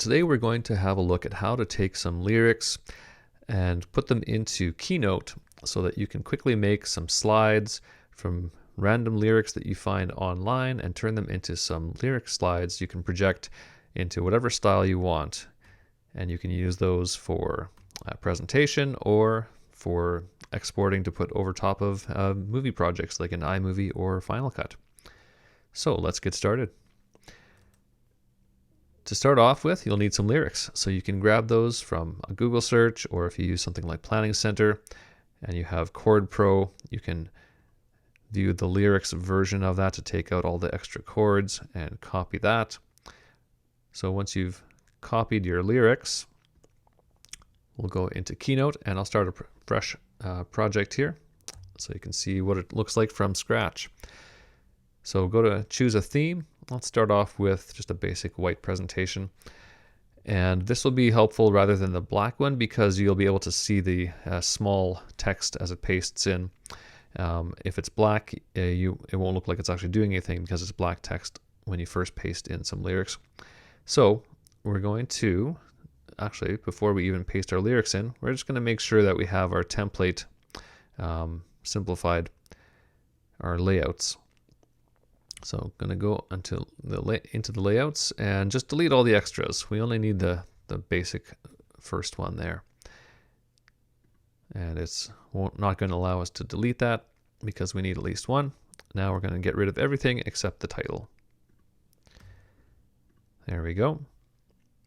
today we're going to have a look at how to take some lyrics and put them into Keynote so that you can quickly make some slides from random lyrics that you find online and turn them into some lyric slides you can project into whatever style you want. And you can use those for a presentation or for exporting to put over top of movie projects like an iMovie or Final Cut. So let's get started. To start off with, you'll need some lyrics. So you can grab those from a Google search, or if you use something like Planning Center and you have Chord Pro, you can view the lyrics version of that to take out all the extra chords and copy that. So once you've copied your lyrics, we'll go into Keynote and I'll start a fresh project here so you can see what it looks like from scratch. So go to choose a theme. Let's start off with just a basic white presentation. And this will be helpful rather than the black one because you'll be able to see the small text as it pastes in. If it's black, it won't look like it's actually doing anything because it's black text when you first paste in some lyrics. So we're going to, actually, before we even paste our lyrics in, we're just going to make sure that we have our template simplified, our layouts. So I'm going to go into the layouts and just delete all the extras. We only need the basic first one there. And it's not going to allow us to delete that because we need at least one. Now we're going to get rid of everything except the title. There we go.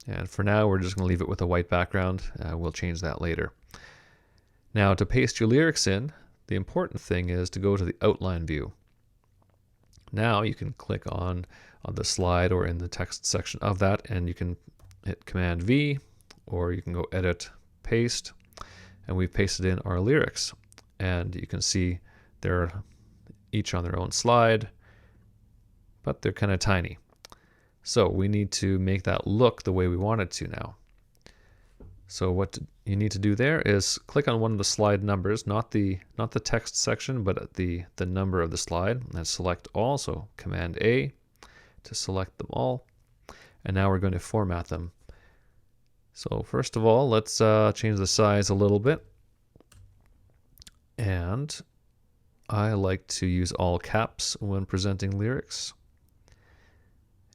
And for now, we're just going to leave it with a white background. We'll change that later. Now to paste your lyrics in, the important thing is to go to the outline view. Now you can click on the slide or in the text section of that, and you can hit Command V, or you can go Edit, Paste, and we've pasted in our lyrics. And you can see they're each on their own slide, but they're kind of tiny. So we need to make that look the way we want it to now. So what you need to do there is click on one of the slide numbers, not the text section, but the number of the slide, and select all. So Command A to select them all. And now we're going to format them. So first of all, let's change the size a little bit. And I like to use all caps when presenting lyrics.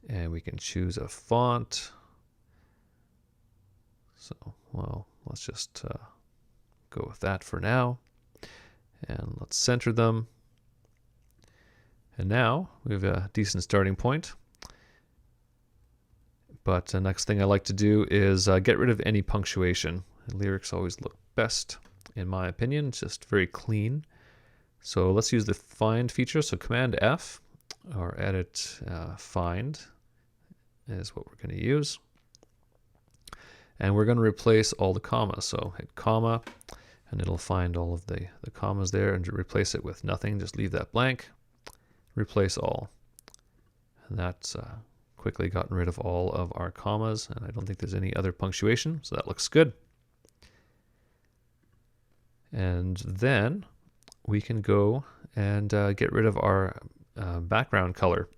And we can choose a font. So, well, let's just go with that for now. And let's center them. And now we have a decent starting point. But the next thing I like to do is get rid of any punctuation. Lyrics always look best, in my opinion. It's just very clean. So let's use the find feature. So Command F or edit find is what we're going to use. And we're going to replace all the commas. So hit comma, and it'll find all of the commas there and replace it with nothing. Just leave that blank. Replace all. And that's quickly gotten rid of all of our commas. And I don't think there's any other punctuation, so that looks good. And then we can go and get rid of our background color.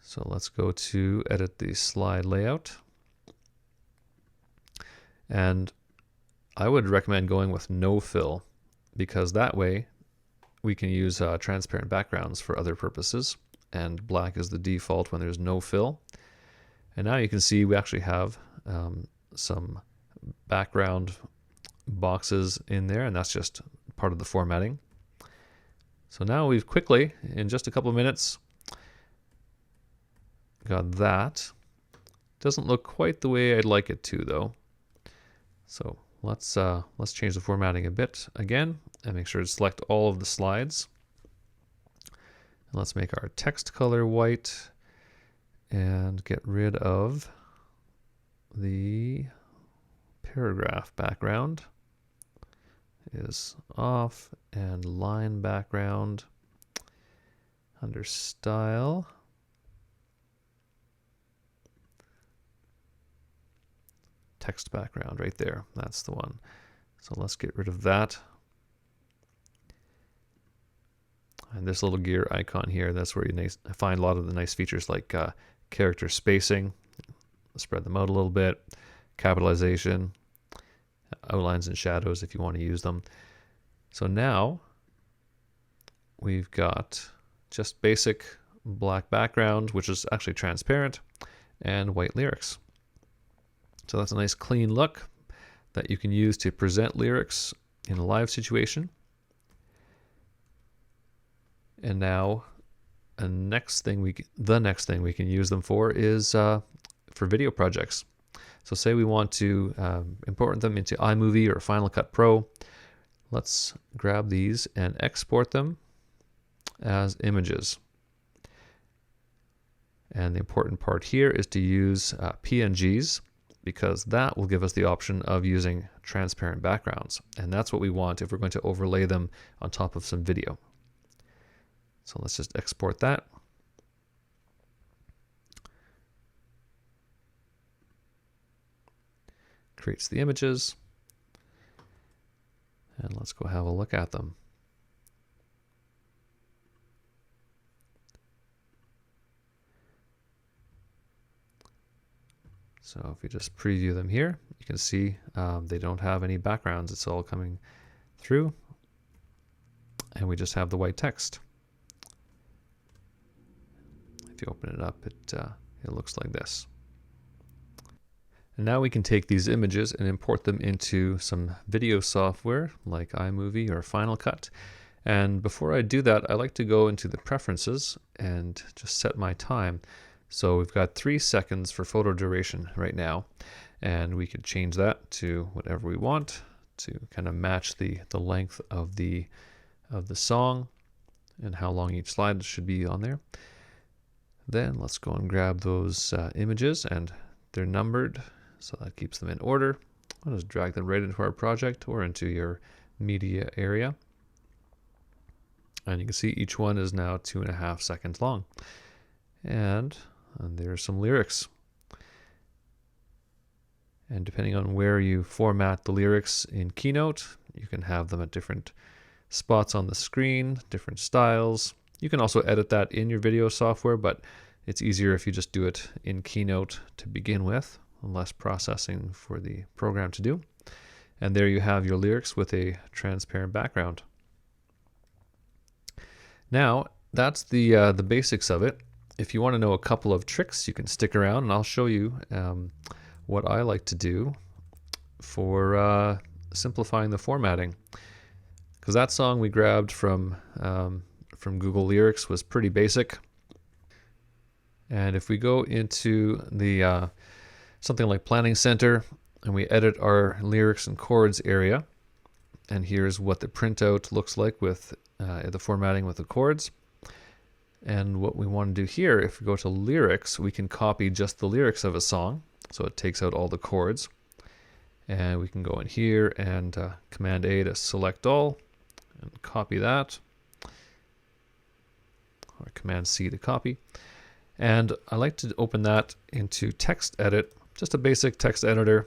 So let's go to edit the slide layout. And I would recommend going with no fill because that way we can use transparent backgrounds for other purposes, and black is the default when there's no fill. And now you can see we actually have some background boxes in there, and that's just part of the formatting. So now we've quickly, in just a couple of minutes, got that. Doesn't look quite the way I'd like it to though. So let's change the formatting a bit again and make sure to select all of the slides. And let's make our text color white and get rid of the paragraph background is off, and line background under style. Text background right there. That's the one. So let's get rid of that. And this little gear icon here, that's where you find a lot of the nice features like character spacing. spread them out a little bit, capitalization, outlines and shadows if you want to use them. So now we've got just basic black background, which is actually transparent, and white lyrics. So that's a nice clean look that you can use to present lyrics in a live situation. And now the next thing we can use them for is for video projects. So say we want to import them into iMovie or Final Cut Pro. Let's grab these and export them as images. And the important part here is to use PNGs, because that will give us the option of using transparent backgrounds. And that's what we want if we're going to overlay them on top of some video. So let's just export that. Creates the images. And let's go have a look at them. So if we just preview them here, you can see they don't have any backgrounds. It's all coming through. And we just have the white text. If you open it up, it looks like this. And now we can take these images and import them into some video software like iMovie or Final Cut. And before I do that, I like to go into the preferences and just set my time. So we've got 3 seconds for photo duration right now, and we could change that to whatever we want to kind of match the length of the song and how long each slide should be on there. Then let's go and grab those images, and they're numbered, so that keeps them in order. I'll just drag them right into our project or into your media area. And you can see each one is now 2.5 seconds long. And there's some lyrics. And depending on where you format the lyrics in Keynote, you can have them at different spots on the screen, different styles. You can also edit that in your video software, but it's easier if you just do it in Keynote to begin with, less processing for the program to do. And there you have your lyrics with a transparent background. Now, that's the basics of it. If you want to know a couple of tricks, you can stick around and I'll show you what I like to do for simplifying the formatting. Because that song we grabbed from Google Lyrics was pretty basic. And if we go into the something like Planning Center and we edit our lyrics and chords area, and here's what the printout looks like with the formatting with the chords. And what we want to do here, if we go to lyrics, we can copy just the lyrics of a song. So it takes out all the chords. And we can go in here and Command A to select all and copy that. Or Command C to copy. And I like to open that into Text Edit, just a basic text editor,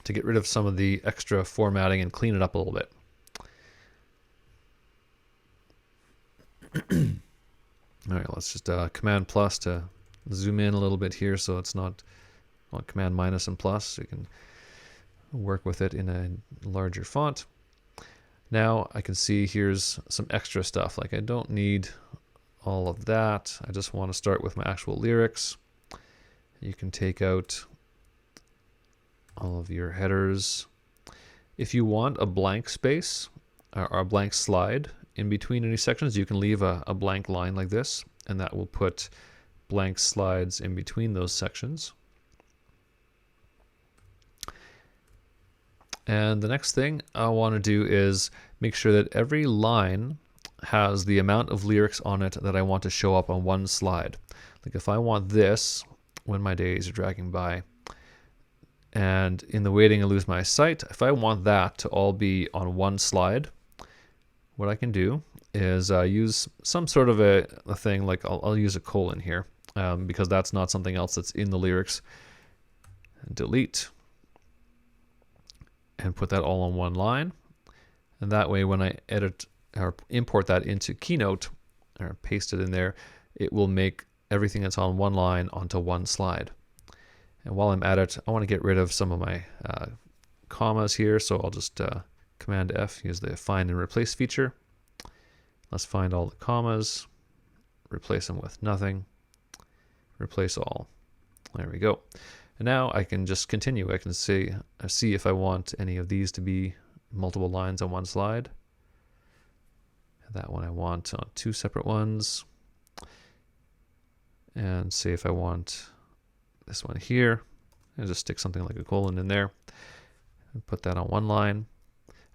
to get rid of some of the extra formatting and clean it up a little bit. All right, let's just Command plus to zoom in a little bit here, so it's not Command minus and plus, so you can work with it in a larger font. Now I can see here's some extra stuff, like I don't need all of that. I just want to start with my actual lyrics. You can take out all of your headers. If you want a blank space or a blank slide in between any sections, you can leave a blank line like this, and that will put blank slides in between those sections. And the next thing I want to do is make sure that every line has the amount of lyrics on it that I want to show up on one slide. Like if I want this, when my days are dragging by, and in the waiting I lose my sight, if I want that to all be on one slide, what I can do is use some sort of a thing, like I'll use a colon here, because that's not something else that's in the lyrics. Delete. And put that all on one line. And that way when I edit or import that into Keynote, or paste it in there, it will make everything that's on one line onto one slide. And while I'm at it, I want to get rid of some of my commas here, so I'll just Command F, use the find and replace feature. Let's find all the commas, replace them with nothing, replace all. There we go. And now I can just continue. I can see if I want any of these to be multiple lines on one slide. That one I want on two separate ones. And see if I want this one here, and just stick something like a colon in there and put that on one line.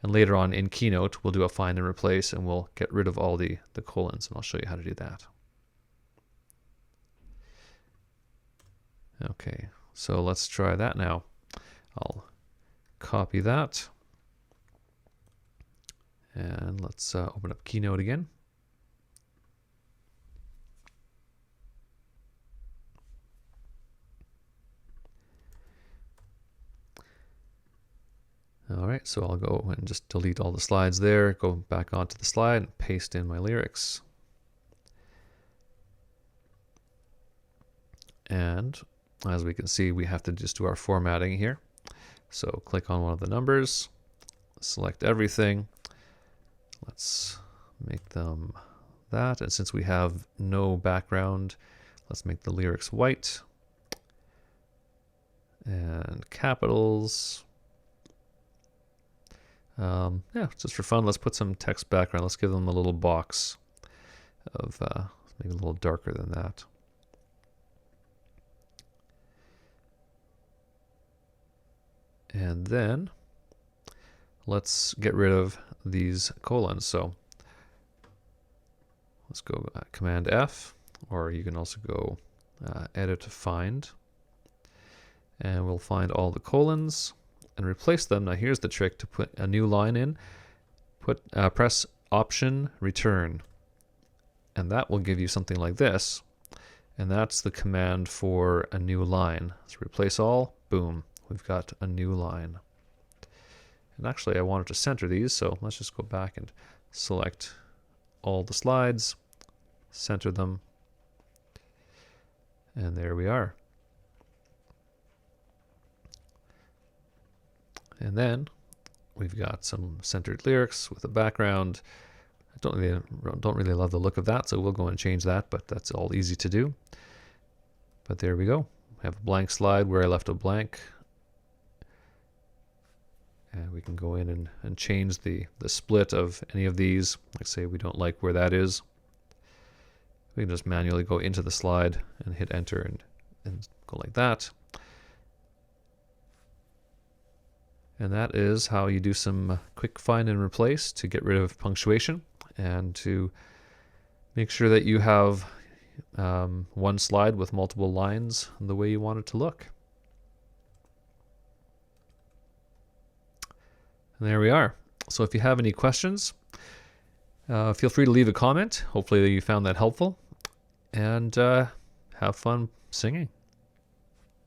And later on in Keynote, we'll do a find and replace, and we'll get rid of all the colons, and I'll show you how to do that. Okay, so let's try that now. I'll copy that, and let's open up Keynote again. All right, so I'll go and just delete all the slides there, go back onto the slide and paste in my lyrics. And as we can see, we have to just do our formatting here. So click on one of the numbers, select everything. Let's make them that. And since we have no background, let's make the lyrics white. And capitals. Yeah, just for fun, let's put some text background. Let's give them a little box of maybe a little darker than that. And then let's get rid of these colons. So let's go Command F, or you can also go Edit to Find. And we'll find all the colons and replace them. Now here's the trick to put a new line in. Press Option Return, and that will give you something like this. And that's the command for a new line. So replace all, boom, we've got a new line. And actually I wanted to center these, so let's just go back and select all the slides, center them, and there we are. And then we've got some centered lyrics with a background. I don't really love the look of that, so we'll go and change that, but that's all easy to do. But there we go. I have a blank slide where I left a blank. And we can go in and change the split of any of these. Like say we don't like where that is. We can just manually go into the slide and hit enter and go like that. And that is how you do some quick find and replace to get rid of punctuation and to make sure that you have one slide with multiple lines the way you want it to look. And there we are. So if you have any questions, feel free to leave a comment. Hopefully you found that helpful, and have fun singing.